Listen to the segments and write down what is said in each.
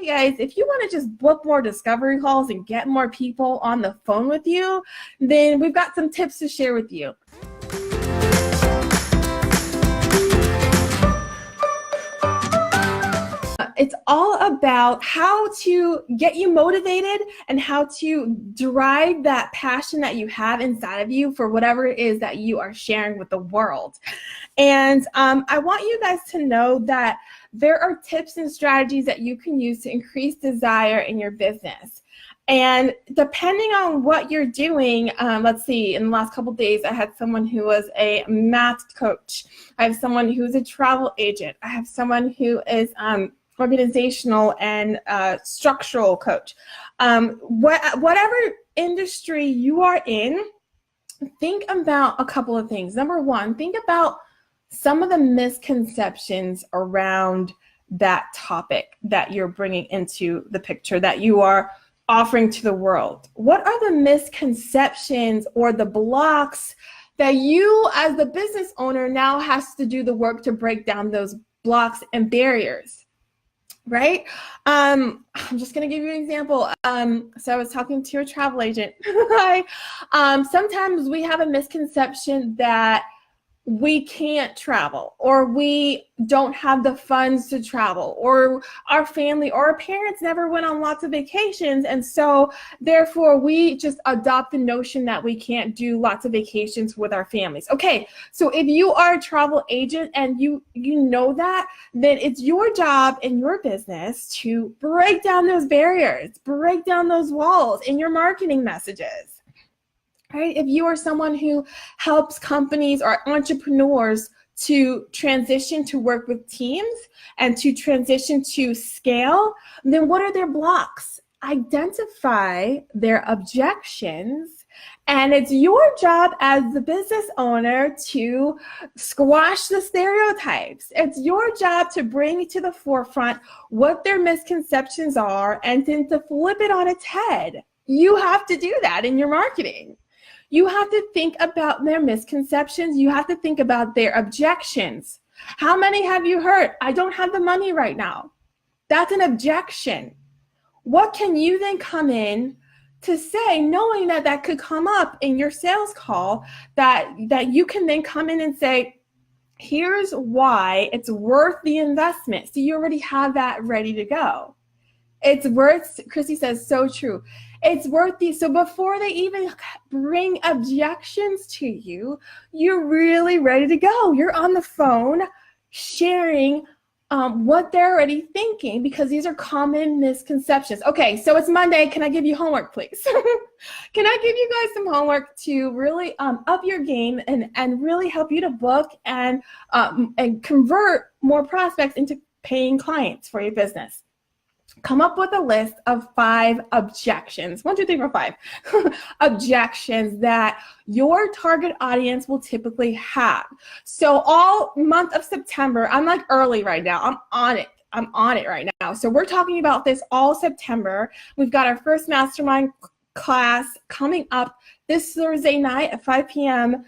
hey guys, if you want to just book more discovery calls and get more people on the phone with you, then we've got some tips to share with you. It's all about how to get you motivated and how to drive that passion that you have inside of you for whatever it is that you are sharing with the world. And I want you guys to know that there are tips and strategies that you can use to increase desire in your business. And depending on what you're doing, let's see, in the last couple of days, I had someone who was a math coach. I have someone who's a travel agent. I have someone who is organizational and structural coach. Whatever industry you are in, think about a couple of things. Number one, think about some of the misconceptions around that topic that you're bringing into the picture, that you are offering to the world. What are the misconceptions or the blocks that you as the business owner now has to do the work to break down those blocks and barriers? Right? I'm just going to give you an example. So I was talking to a travel agent. Sometimes we have a misconception that we can't travel, or we don't have the funds to travel, or our family or our parents never went on lots of vacations, and so therefore we just adopt the notion that we can't do lots of vacations with our families. Okay, so if you are a travel agent and you know that, then it's your job in your business to break down those barriers, break down those walls in your marketing messages. Right? If you are someone who helps companies or entrepreneurs to transition to work with teams and to transition to scale, then what are their blocks? Identify their objections, and it's your job as the business owner to squash the stereotypes. It's your job to bring to the forefront what their misconceptions are and then to flip it on its head. You have to do that in your marketing. You have to think about their misconceptions. You have to think about their objections. How many have you heard? I don't have the money right now. That's an objection. What can you then come in to say, knowing that that could come up in your sales call, that you can then come in and say, here's why it's worth the investment. So you already have that ready to go. It's worth, Chrissy says, so true. It's worth these. So before they even bring objections to you, you're really ready to go. You're on the phone sharing what they're already thinking, because these are common misconceptions. Okay, so it's Monday. Can I give you homework, please? Can I give you guys some homework to really up your game and really help you to book and convert more prospects into paying clients for your business? Come up with a list of 5 objections. 1, 2, 3, 4, 5 objections that your target audience will typically have. So all month of September, I'm like early right now. I'm on it right now. So we're talking about this all September. We've got our first mastermind class coming up this Thursday night at 5 p.m.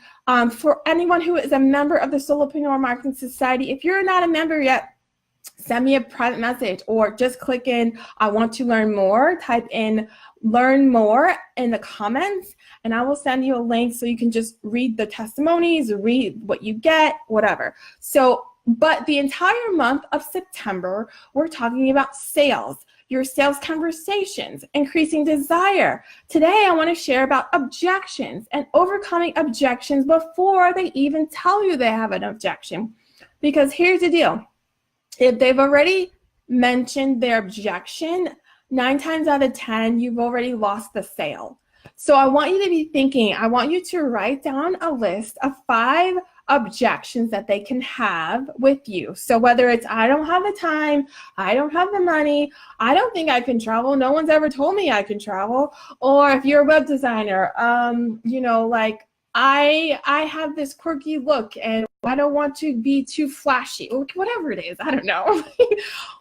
For anyone who is a member of the Solopreneur Marketing Society. If you're not a member yet, send me a private message or just click in, I want to learn more, type in learn more in the comments, and I will send you a link so you can just read the testimonies, read what you get, whatever. So, but the entire month of September, we're talking about sales, your sales conversations, increasing desire. Today, I want to share about objections and overcoming objections before they even tell you they have an objection. Because here's the deal. If they've already mentioned their objection, 9 times out of 10, you've already lost the sale. So I want you to be thinking, I want you to write down a list of 5 objections that they can have with you. So whether it's, I don't have the time, I don't have the money, I don't think I can travel, no one's ever told me I can travel, or if you're a web designer, you know, like, I have this quirky look and I don't want to be too flashy, whatever it is, I don't know.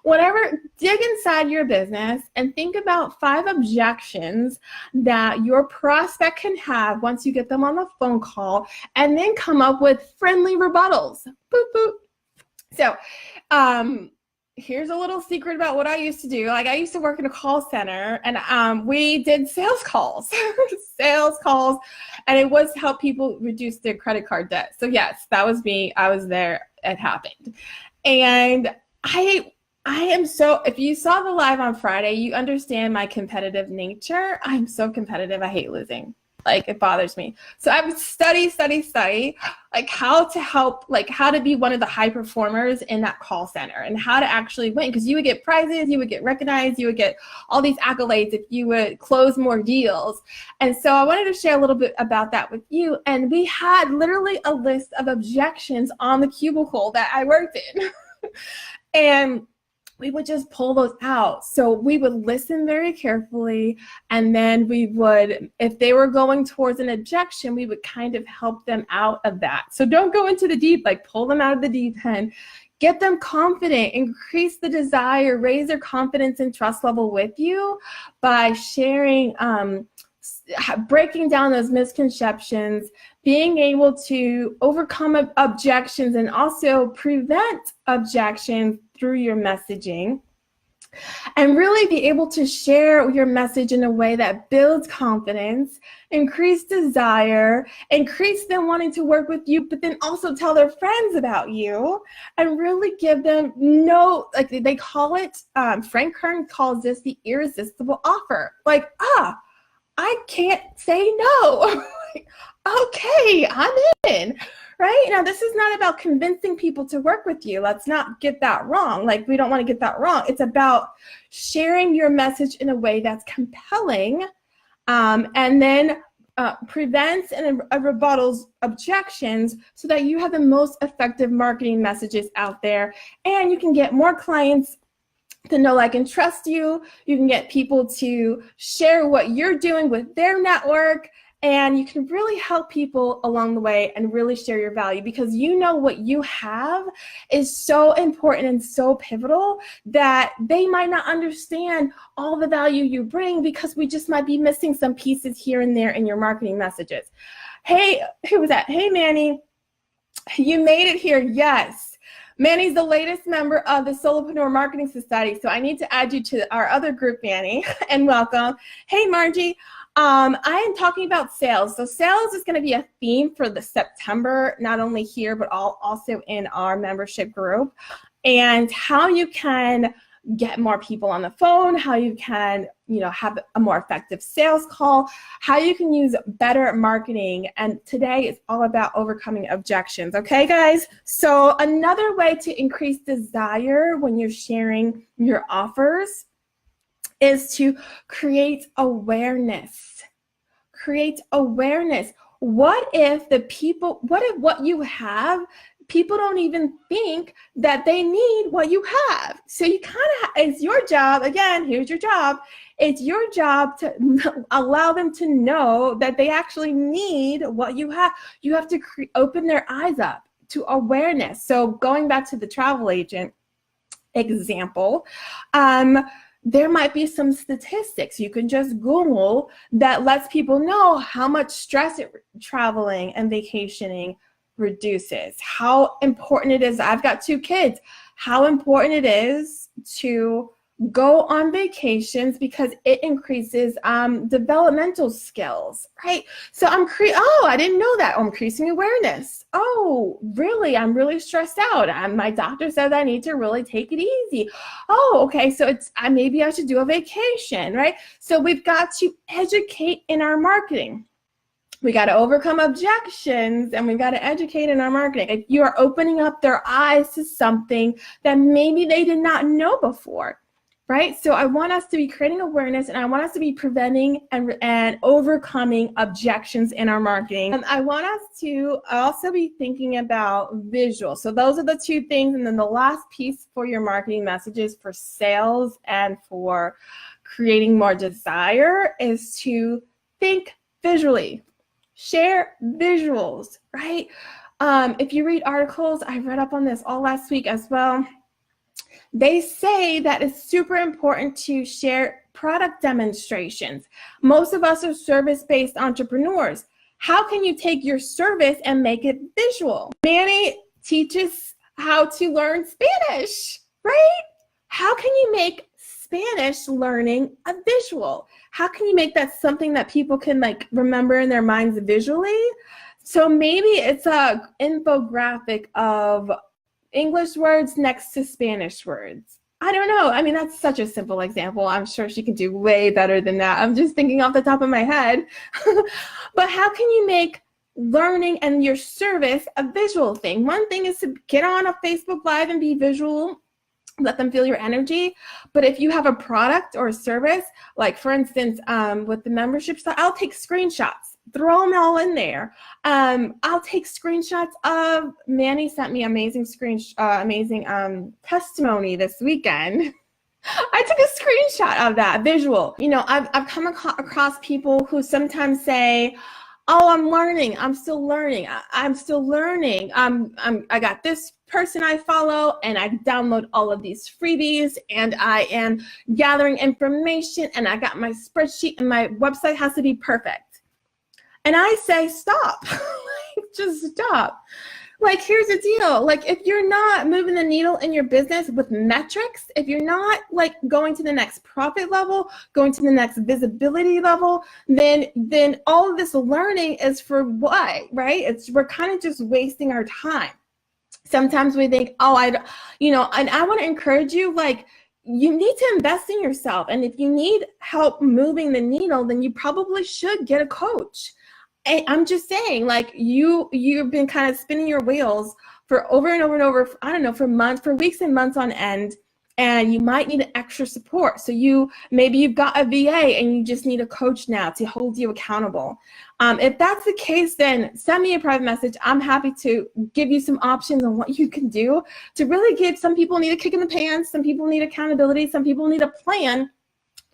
Whatever, dig inside your business and think about 5 objections that your prospect can have once you get them on the phone call, and then come up with friendly rebuttals. Boop, boop. So here's a little secret about what I used to do. Like, I used to work in a call center, and we did sales calls, and it was to help people reduce their credit card debt. So yes, that was me. I was there. It happened. And I am so, if you saw the live on Friday, you understand my competitive nature. I'm so competitive. I hate losing. Like, it bothers me. So I would study, like how to help, like how to be one of the high performers in that call center and how to actually win. Because you would get prizes, you would get recognized, you would get all these accolades if you would close more deals. And so I wanted to share a little bit about that with you. And we had literally a list of objections on the cubicle that I worked in. And we would just pull those out. So we would listen very carefully, and then we would, if they were going towards an objection, we would kind of help them out of that. So don't go into the deep, like pull them out of the deep end. Get them confident, increase the desire, raise their confidence and trust level with you by sharing, breaking down those misconceptions, being able to overcome objections and also prevent objections through your messaging, and really be able to share your message in a way that builds confidence, increase desire, increase them wanting to work with you, but then also tell their friends about you and really give them like they call it, Frank Kern calls this the irresistible offer. Like, I can't say no. Okay, I'm in, right? Now, this is not about convincing people to work with you. Let's not get that wrong. Like, we don't want to get that wrong. It's about sharing your message in a way that's compelling, and then prevents and rebuttals objections so that you have the most effective marketing messages out there, and you can get more clients to know, like, and trust you. You can get people to share what you're doing with their network, and you can really help people along the way and really share your value, because you know what you have is so important and so pivotal that they might not understand all the value you bring, because we just might be missing some pieces here and there in your marketing messages. Hey, who was that? Hey, Manny, you made it here. Yes. Manny's the latest member of the Solopreneur Marketing Society, so I need to add you to our other group, Manny, and welcome. Hey, Margie, I am talking about sales. So sales is going to be a theme for the September, not only here, but also in our membership group, and how you can get more people on the phone, how you can, have a more effective sales call, how you can use better marketing. And today is all about overcoming objections. Okay, guys? So another way to increase desire when you're sharing your offers is to create awareness. Create awareness. What if what you have, people don't even think that they need what you have? So you kind of, it's your job, again, here's your job. It's your job to allow them to know that they actually need what you have. You have to open their eyes up to awareness. So going back to the travel agent example, there might be some statistics you can just Google that lets people know how much stress traveling and vacationing reduces, how important it is. I've got 2 kids, how important it is to go on vacations because it increases developmental skills, right? So I didn't know that. I'm increasing awareness. Oh, really? I'm really stressed out. My doctor says I need to really take it easy. Oh, okay. So maybe I should do a vacation, right? So we've got to educate in our marketing. We got to overcome objections, and we've got to educate in our marketing. If you are opening up their eyes to something that maybe they did not know before, right? So I want us to be creating awareness, and I want us to be preventing and overcoming objections in our marketing. And I want us to also be thinking about visual. So those are the 2 things. And then the last piece for your marketing messages for sales and for creating more desire is to think visually. Share visuals, right? If you read articles, I read up on this all last week as well. They say that it's super important to share product demonstrations. Most of us are service-based entrepreneurs. How can you take your service and make it visual? Manny teaches how to learn Spanish, right? how can you make Spanish learning a visual? How can you make that something that people can like remember in their minds visually? So maybe it's a infographic of English words next to Spanish words. I don't know. I mean, that's such a simple example. I'm sure she can do way better than that. I'm just thinking off the top of my head. But how can you make learning and your service a visual thing? One thing is to get on a Facebook Live and be visual, let them feel your energy. But if you have a product or a service, like for instance, with the membership stuff, I'll take screenshots, throw them all in there. I'll take screenshots of, Manny sent me amazing testimony this weekend. I took a screenshot of that visual. You know, I've come across people who sometimes say, oh, I'm learning. I'm still learning. I'm still learning. I got this person I follow, and I download all of these freebies, and I am gathering information, and I got my spreadsheet, and my website has to be perfect. And I say, stop. Just stop. Like, here's the deal. Like, if you're not moving the needle in your business with metrics, if you're not like going to the next profit level, going to the next visibility level, then all of this learning is for what, right? We're kind of just wasting our time. Sometimes we think, oh, and I want to encourage you, like, you need to invest in yourself. And if you need help moving the needle, then you probably should get a coach. I'm just saying, like, you've been kind of spinning your wheels for over and over and over, I don't know, for weeks and months on end, and you might need extra support. So maybe you've got a VA and you just need a coach now to hold you accountable. If that's the case, then send me a private message. I'm happy to give you some options on what you can do to really give. Some people need a kick in the pants, some people need accountability, some people need a plan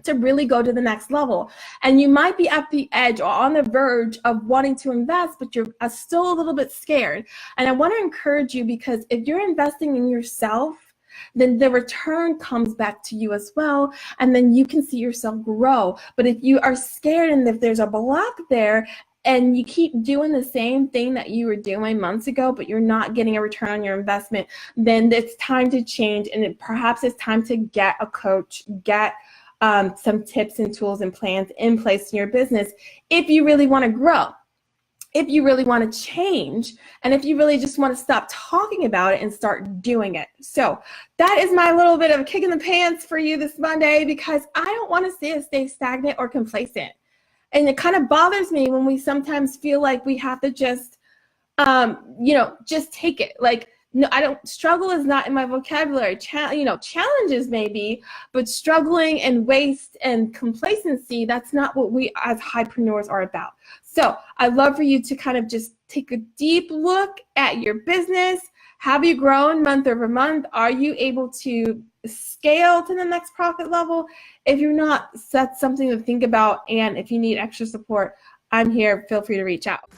to really go to the next level. And you might be at the edge or on the verge of wanting to invest, but you're still a little bit scared. And I want to encourage you, because if you're investing in yourself, then the return comes back to you as well, and then you can see yourself grow. But if you are scared and if there's a block there, and you keep doing the same thing that you were doing months ago, but you're not getting a return on your investment, then it's time to change, and perhaps it's time to get a coach, get some tips and tools and plans in place in your business if you really want to grow, if you really want to change, and if you really just want to stop talking about it and start doing it. So that is my little bit of a kick in the pants for you this Monday, because I don't want to stay stagnant or complacent. And it kind of bothers me when we sometimes feel like we have to just, just take it. Like, no, struggle is not in my vocabulary. Challenges maybe, but struggling and waste and complacency, that's not what we as highpreneurs are about. So I'd love for you to kind of just take a deep look at your business. Have you grown month over month? Are you able to scale to the next profit level? If you're not, that's something to think about. And if you need extra support, I'm here. Feel free to reach out.